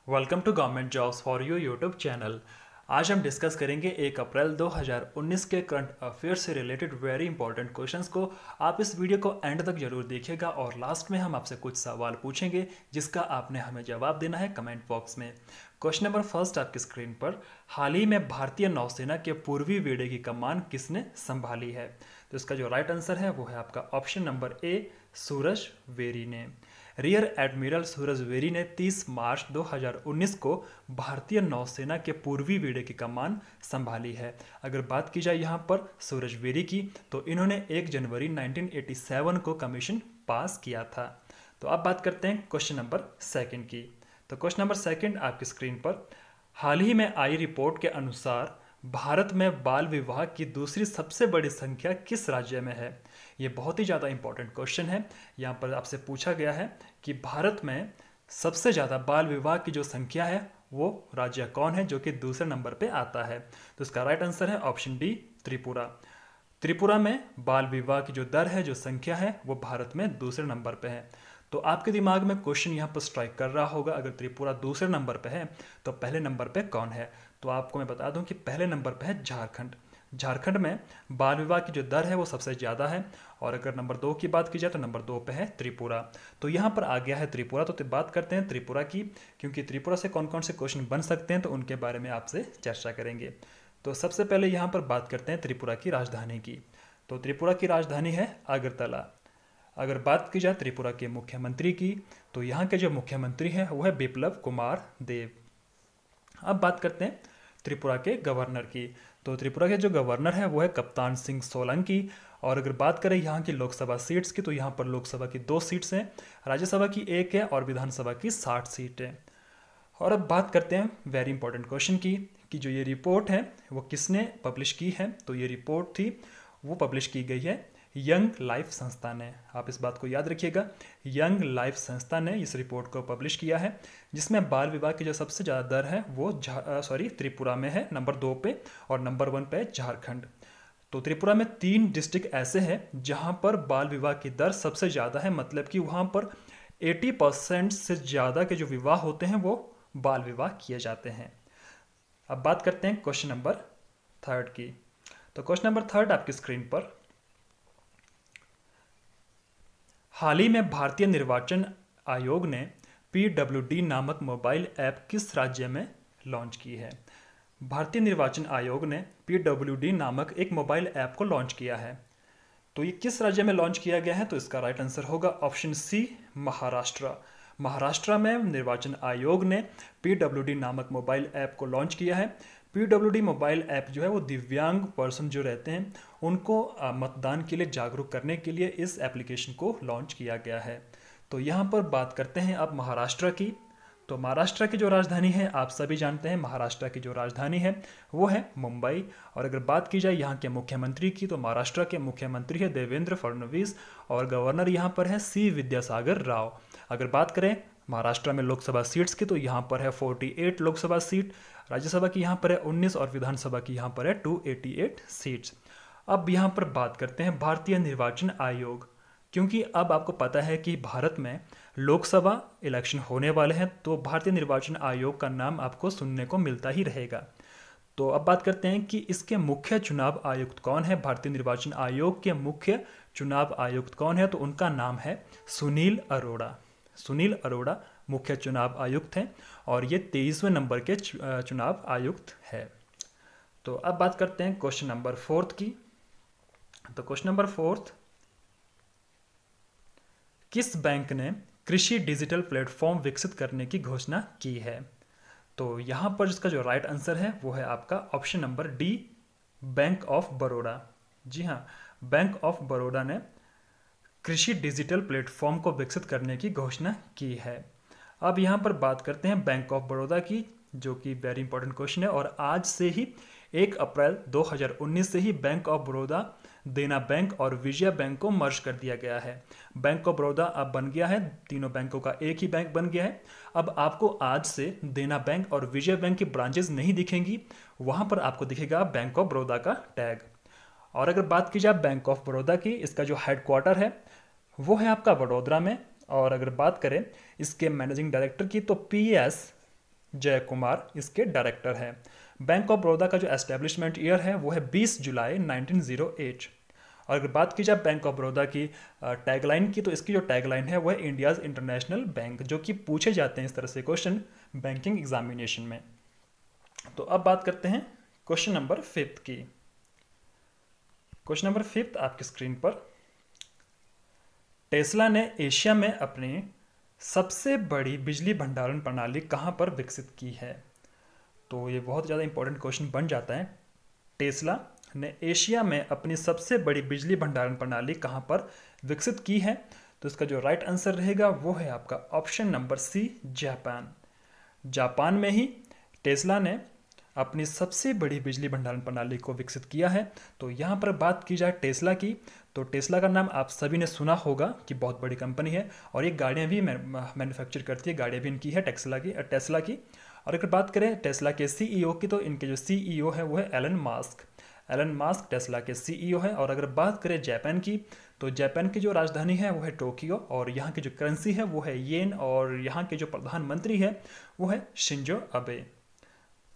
Welcome to government jobs for you YouTube channel. आज हम discuss करेंगे 1 अप्रैल 2019 के करंट अफेयर से रिलेटेड वेरी इंपॉर्टेंट क्वेश्चंस को। आप इस वीडियो को एंड तक जरूर देखिएगा और लास्ट में हम आपसे कुछ सवाल पूछेंगे जिसका आपने हमें जवाब देना है कमेंट बॉक्स में। क्वेश्चन नंबर फर्स्ट आपकी स्क्रीन पर, हाल ही में भारतीय नौसेना के पूर्वी बेड़े की कमान किसने संभाली है? तो इसका जो राइट आंसर है वो है आपका option number A, Suraj very ने। रियर एडमिरल सूरज वेरी ने 30 मार्च 2019 को भारतीय नौसेना के पूर्वी बेड़े की कमान संभाली है। अगर बात की जाए यहाँ पर सूरज वेरी की, तो इन्होंने 1 जनवरी 1987 को कमीशन पास किया था। तो अब बात करते हैं क्वेश्चन नंबर सेकंड की। तो क्वेश्चन नंबर सेकंड आपकी स्क्रीन पर, हाल ही में आई रिपोर्ट के अनुसार भारत में बाल विवाह की दूसरी सबसे बड़ी संख्या किस राज्य में है? ये बहुत ही ज़्यादा इंपॉर्टेंट क्वेश्चन है। यहाँ पर आपसे पूछा गया है कि भारत में सबसे ज़्यादा बाल विवाह की जो संख्या है वो राज्य कौन है जो कि दूसरे नंबर पे आता है? तो इसका राइट आंसर है ऑप्शन डी, त्रिपुरा। त्रिपुरा में बाल विवाह की जो दर है, जो संख्या है, वो भारत में दूसरे नंबर पे है। तो आपके दिमाग में क्वेश्चन यहाँ पर स्ट्राइक कर रहा होगा, अगर त्रिपुरा दूसरे नंबर पे है तो पहले नंबर पे कौन है? तो आपको मैं बता दूं कि पहले नंबर पे है झारखंड। झारखंड में बाल विवाह की जो दर है वो सबसे ज़्यादा है। और अगर नंबर 2 की बात की जाए तो नंबर 2 पे है त्रिपुरा। तो यहाँ पर आ गया है त्रिपुरा। तो बात करते हैं त्रिपुरा की, क्योंकि त्रिपुरा से कौन कौन से क्वेश्चन बन सकते हैं तो उनके बारे में आपसे चर्चा करेंगे। तो सबसे पहले यहाँ पर बात करते हैं त्रिपुरा की राजधानी की। तो त्रिपुरा की राजधानी है अगरतला। अगर बात की जाए त्रिपुरा के मुख्यमंत्री की, तो यहाँ के जो मुख्यमंत्री हैं वो है बिप्लब कुमार देव। अब बात करते हैं त्रिपुरा के गवर्नर की। तो त्रिपुरा के जो गवर्नर है वो है कप्तान सिंह सोलंकी। और अगर बात करें यहाँ की लोकसभा सीट्स की, तो यहाँ पर लोकसभा की 2 सीट्स हैं, राज्यसभा की 1 है और विधानसभा की 60 सीट है। और अब बात करते हैं वेरी इंपॉर्टेंट क्वेश्चन की कि जो ये रिपोर्ट है वो किसने पब्लिश की है? तो ये रिपोर्ट थी वो पब्लिश की गई है यंग लाइफ संस्था ने। आप इस बात को याद रखिएगा, यंग लाइफ संस्था ने इस रिपोर्ट को पब्लिश किया है, जिसमें बाल विवाह की जो सबसे ज़्यादा दर है वो त्रिपुरा में है नंबर 2 पे, और नंबर 1 पे है झारखंड। तो त्रिपुरा में 3 डिस्ट्रिक्ट ऐसे हैं जहां पर बाल विवाह की दर सबसे ज़्यादा है, मतलब कि वहां पर 80% से ज़्यादा के जो विवाह होते हैं वो बाल विवाह किए जाते हैं। अब बात करते हैं क्वेश्चन नंबर थर्ड की। तो क्वेश्चन नंबर थर्ड आपकी स्क्रीन पर, हाल ही में भारतीय निर्वाचन आयोग ने PWD नामक मोबाइल ऐप किस राज्य में लॉन्च की है? भारतीय निर्वाचन आयोग ने PWD नामक एक मोबाइल ऐप को लॉन्च किया है। तो ये किस राज्य में लॉन्च किया गया है? तो इसका राइट आंसर होगा ऑप्शन सी, महाराष्ट्र। महाराष्ट्र में निर्वाचन आयोग ने PWD नामक मोबाइल ऐप को लॉन्च किया है। PWD मोबाइल ऐप जो है वो दिव्यांग पर्सन जो रहते हैं उनको मतदान के लिए जागरूक करने के लिए इस एप्लीकेशन को लॉन्च किया गया है। तो यहाँ पर बात करते हैं अब महाराष्ट्र की। तो महाराष्ट्र की जो राजधानी है आप सभी जानते हैं, महाराष्ट्र की जो राजधानी है वो है मुंबई। और अगर बात की जाए यहाँ के मुख्यमंत्री की, तो महाराष्ट्र के मुख्यमंत्री है देवेंद्र फडणवीस और गवर्नर यहाँ पर है सी विद्यासागर राव। अगर बात करें महाराष्ट्र में लोकसभा सीट्स की, तो यहाँ पर है 48 लोकसभा सीट, राज्यसभा की यहाँ पर है 19 और विधानसभा की यहाँ पर है 288 सीट्स। अब यहाँ पर बात करते हैं भारतीय निर्वाचन आयोग, क्योंकि अब आपको पता है कि भारत में लोकसभा इलेक्शन होने वाले हैं, तो भारतीय निर्वाचन आयोग का नाम आपको सुनने को मिलता ही रहेगा। तो अब बात करते हैं कि इसके मुख्य चुनाव आयुक्त कौन है। भारतीय निर्वाचन आयोग के मुख्य चुनाव आयुक्त कौन है? तो उनका नाम है सुनील अरोड़ा। सुनील अरोड़ा मुख्य चुनाव आयुक्त हैं और ये 23वें नंबर के चुनाव आयुक्त है। तो अब बात करते हैं क्वेश्चन नंबर 4 की। तो क्वेश्चन नंबर 4, किस बैंक ने कृषि डिजिटल प्लेटफॉर्म विकसित करने की घोषणा की है? तो यहाँ पर इसका जो राइट आंसर है वो है आपका option number D, bank of Baroda. जी हाँ, बैंक ऑफ बड़ौदा ने कृषि डिजिटल प्लेटफॉर्म को विकसित करने की घोषणा की है। अब यहाँ पर बात करते हैं बैंक ऑफ बड़ौदा की, जो कि वेरी इंपॉर्टेंट क्वेश्चन है। और आज से ही 1 अप्रैल 2019 से ही बैंक ऑफ बड़ौदा, देना बैंक और विजया बैंक को मर्ज कर दिया गया है। बैंक ऑफ बड़ौदा अब बन गया है, तीनों बैंकों का एक ही बैंक बन गया है। अब आपको आज से देना बैंक और विजया बैंक की ब्रांचेस नहीं दिखेंगी, वहाँ पर आपको दिखेगा बैंक ऑफ बड़ौदा का टैग। और अगर बात की जाए बैंक ऑफ बड़ौदा की, इसका जो हेडक्वार्टर है वो है आपका वडोदरा में। और अगर बात करें इसके मैनेजिंग डायरेक्टर की, तो PS जय कुमार इसके डायरेक्टर हैं। बैंक ऑफ बड़ौदा का जो एस्टेब्लिशमेंट ईयर है वो है 20 जुलाई 1908। और अगर बात की जाए बैंक ऑफ बड़ौदा की टैगलाइन की, तो इसकी जो टैगलाइन है वो है इंडियाज़ इंटरनेशनल बैंक, जो कि पूछे जाते हैं इस तरह से क्वेश्चन बैंकिंग एग्जामिनेशन में। तो अब बात करते हैं क्वेश्चन नंबर 5 की। क्वेश्चन नंबर 5 आपकी स्क्रीन पर। टेस्ला ने एशिया में अपनी सबसे बड़ी बिजली भंडारण प्रणाली कहाँ पर विकसित की है? तो ये बहुत ज़्यादा इंपॉर्टेंट क्वेश्चन बन जाता है। टेस्ला ने एशिया में अपनी सबसे बड़ी बिजली भंडारण प्रणाली कहाँ पर विकसित की है? तो इसका जो राइट आंसर रहेगा वो है आपका option number C, Japan. Japan में ही टेस्ला ने अपनी सबसे बड़ी बिजली भंडारण प्रणाली को विकसित किया है। तो यहाँ पर बात की जाए टेस्ला की, तो टेस्ला का नाम आप सभी ने सुना होगा कि बहुत बड़ी कंपनी है और ये गाड़ियाँ भी मैन्युफैक्चर करती है, गाड़ियाँ भी इनकी है टेस्ला की। और अगर बात करें टेस्ला के सीईओ की, तो इनके जो सीईओ है वो है Elon Musk. Elon Musk Tesla के सीईओ है। और अगर बात करें जापान की, तो जापान की जो राजधानी है वो है टोक्यो और यहाँ की जो करेंसी है वो है येन और यहाँ के जो प्रधानमंत्री है वो है शिंजो अबे।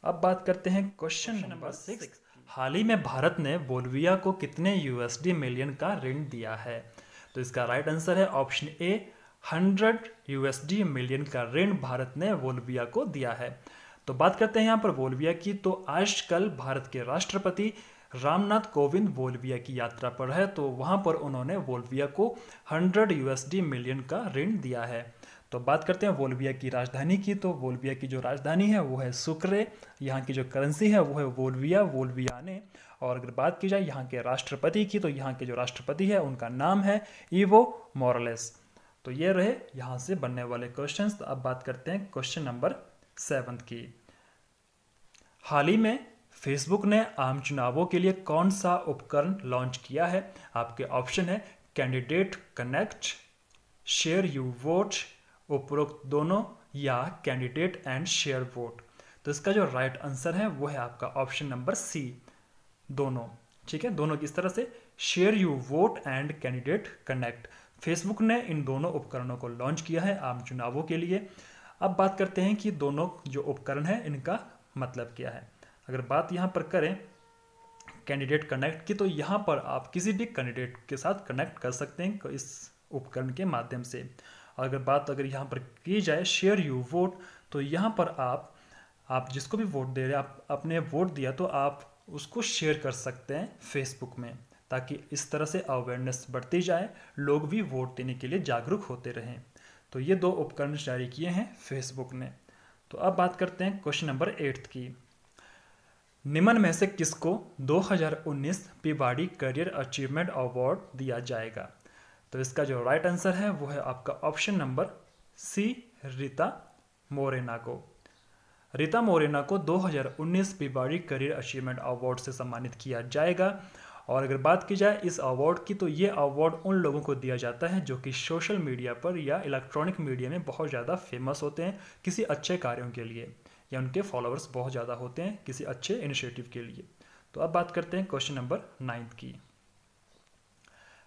अब बात करते हैं क्वेश्चन नंबर 6। हाल ही में भारत ने बोल्विया को कितने यूएसडी मिलियन का ऋण दिया है? तो इसका राइट आंसर है ऑप्शन ए, 100 यूएसडी मिलियन का ऋण भारत ने बोल्विया को दिया है। तो बात करते हैं यहाँ पर बोल्विया की, तो आजकल भारत के राष्ट्रपति रामनाथ कोविंद बोल्विया की यात्रा पर है, तो वहाँ पर उन्होंने बोल्विया को 100 यूएसडी मिलियन का ऋण दिया है। तो बात करते हैं बोल्विया की राजधानी की, तो बोल्विया की जो राजधानी है वो है सुक्रे। यहाँ की जो करेंसी है वो है बोल्वियाने। और अगर बात की जाए यहाँ के राष्ट्रपति की, तो यहाँ के जो राष्ट्रपति है उनका नाम है इवो मोरालेस। तो ये रहे यहाँ से बनने वाले क्वेश्चंस। तो अब बात करते हैं क्वेश्चन नंबर 7 की। हाल ही में फेसबुक ने आम चुनावों के लिए कौन सा उपकरण लॉन्च किया है? आपके ऑप्शन है candidate connect, share you won't, उपरोक्त दोनों या कैंडिडेट एंड शेयर वोट। तो इसका जो राइट आंसर है वो है आपका ऑप्शन नंबर सी, दोनों। ठीक है, दोनों किस तरह से, share you won't and candidate connect. Facebook ने इन दोनों उपकरणों को लॉन्च किया है आम चुनावों के लिए। अब बात करते हैं कि दोनों जो उपकरण है इनका मतलब क्या है। अगर बात यहाँ पर करें कैंडिडेट कनेक्ट की, तो यहाँ पर आप किसी भी कैंडिडेट के साथ कनेक्ट कर सकते हैं इस उपकरण के माध्यम से। अगर यहाँ पर की जाए शेयर यू वोट, तो यहाँ पर आप जिसको भी वोट दे रहे हैं, आप अपने वोट दिया तो आप उसको शेयर कर सकते हैं फेसबुक में, ताकि इस तरह से अवेयरनेस बढ़ती जाए, लोग भी वोट देने के लिए जागरूक होते रहें। तो ये दो उपकरण जारी किए हैं फेसबुक ने। तो अब बात करते हैं क्वेश्चन नंबर 8 की। निम्न में से किसको 2019 पीवाड़ी करियर अचीवमेंट अवार्ड दिया जाएगा? तो इसका जो राइट आंसर है वो है आपका option number C, Rita Moreno को। रीता मोरेना को 2019 पीवाड़ी करियर अचीवमेंट अवार्ड से सम्मानित किया जाएगा। और अगर बात की जाए इस अवार्ड की, तो ये अवार्ड उन लोगों को दिया जाता है जो कि सोशल मीडिया पर या इलेक्ट्रॉनिक मीडिया में बहुत ज़्यादा फेमस होते हैं किसी अच्छे कार्यों के लिए, या उनके फॉलोअर्स बहुत ज़्यादा होते हैं किसी अच्छे इनिशिएटिव के लिए। तो अब बात करते हैं क्वेश्चन नंबर 9 की।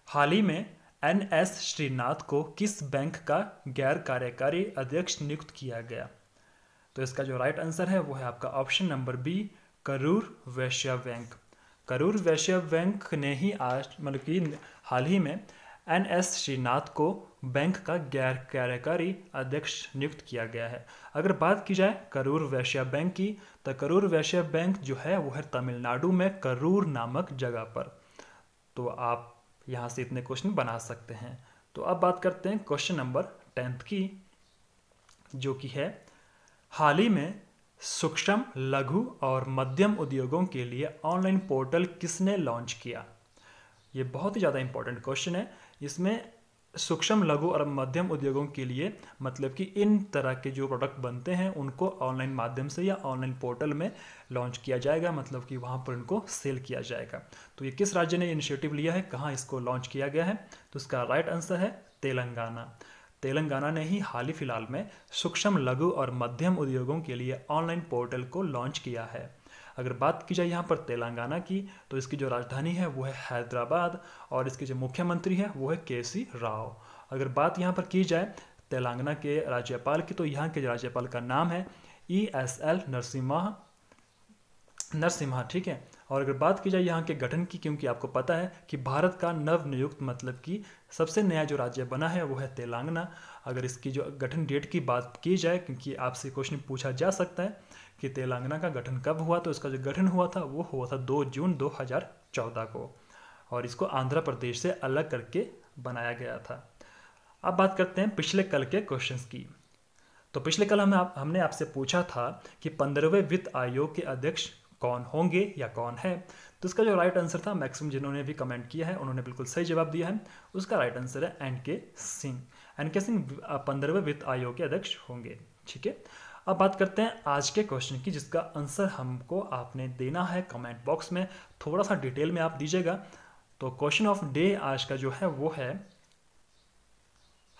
हाल ही में NS श्रीनाथ को किस बैंक का गैर कार्यकारी अध्यक्ष नियुक्त किया गया? तो इसका जो राइट आंसर है वो है आपका option number B, Karur Vysya bank. Karur Vysya bank ने ही हाल ही में NS श्रीनाथ को बैंक का गैर कार्यकारी अध्यक्ष नियुक्त किया गया है। अगर बात की जाए करूर वैश्य बैंक की, तो करूर वैश्य बैंक जो है वो है तमिलनाडु में करूर नामक जगह पर। तो आप यहाँ से इतने क्वेश्चन बना सकते हैं। तो अब बात करते हैं क्वेश्चन नंबर 10 की, जो कि है हाल ही में सूक्ष्म, लघु और मध्यम उद्योगों के लिए ऑनलाइन पोर्टल किसने लॉन्च किया? ये बहुत ही ज़्यादा इंपॉर्टेंट क्वेश्चन है। इसमें सूक्ष्म, लघु और मध्यम उद्योगों के लिए मतलब कि इन तरह के जो प्रोडक्ट बनते हैं उनको ऑनलाइन माध्यम से या ऑनलाइन पोर्टल में लॉन्च किया जाएगा, मतलब कि वहाँ पर उनको सेल किया जाएगा। तो ये किस राज्य ने इनिशिएटिव लिया है, कहाँ इसको लॉन्च किया गया है? तो इसका राइट आंसर है तेलंगाना। तेलंगाना ने ही हाल ही फिलहाल में सूक्ष्म, लघु और मध्यम उद्योगों के लिए ऑनलाइन पोर्टल को लॉन्च किया है। अगर बात की जाए यहाँ पर तेलंगाना की, तो इसकी जो राजधानी है वो है हैदराबाद और इसके जो मुख्यमंत्री है वो है केसी राव। अगर बात यहाँ पर की जाए तेलंगाना के राज्यपाल की, तो यहाँ के राज्यपाल का नाम है ESL नरसिम्हा, ठीक है। और अगर बात की जाए यहाँ के गठन की, क्योंकि आपको पता है कि भारत का नवनियुक्त मतलब कि सबसे नया जो राज्य बना है वो है तेलंगाना। अगर इसकी जो गठन डेट की बात की जाए, क्योंकि आपसे क्वेश्चन पूछा जा सकता है कि तेलंगाना का गठन कब हुआ, तो इसका जो गठन हुआ था वो हुआ था 2 जून 2014 को, और इसको आंध्र प्रदेश से अलग करके बनाया गया था। अब बात करते हैं पिछले कल के क्वेश्चंस की। तो पिछले कल हमने आपसे पूछा था कि 15वें वित्त आयोग के अध्यक्ष कौन होंगे या कौन है। तो इसका जो राइट आंसर था, मैक्सिमम जिन्होंने भी कमेंट किया है उन्होंने बिल्कुल सही जवाब दिया है। उसका राइट आंसर है NK सिंह। NK सिंह 15वें वित्त आयोग के अध्यक्ष होंगे, ठीक है। अब बात करते हैं आज के क्वेश्चन की, जिसका आंसर हमको आपने देना है कमेंट बॉक्स में। थोड़ा सा डिटेल में आप दीजिएगा। तो क्वेश्चन ऑफ डे आज का जो है वो है,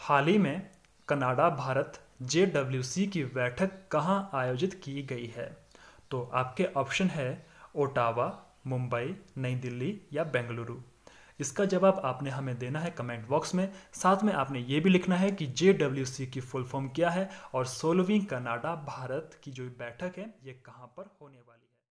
हाल ही में कनाडा भारत JWC की बैठक कहाँ आयोजित की गई है। तो आपके ऑप्शन है ओटावा, मुंबई, नई दिल्ली या बेंगलुरु। इसका जवाब आपने हमें देना है कमेंट बॉक्स में। साथ में आपने ये भी लिखना है कि JWC की फुल फॉर्म क्या है और 16वीं कनाडा भारत की जो बैठक है ये कहाँ पर होने वाली है।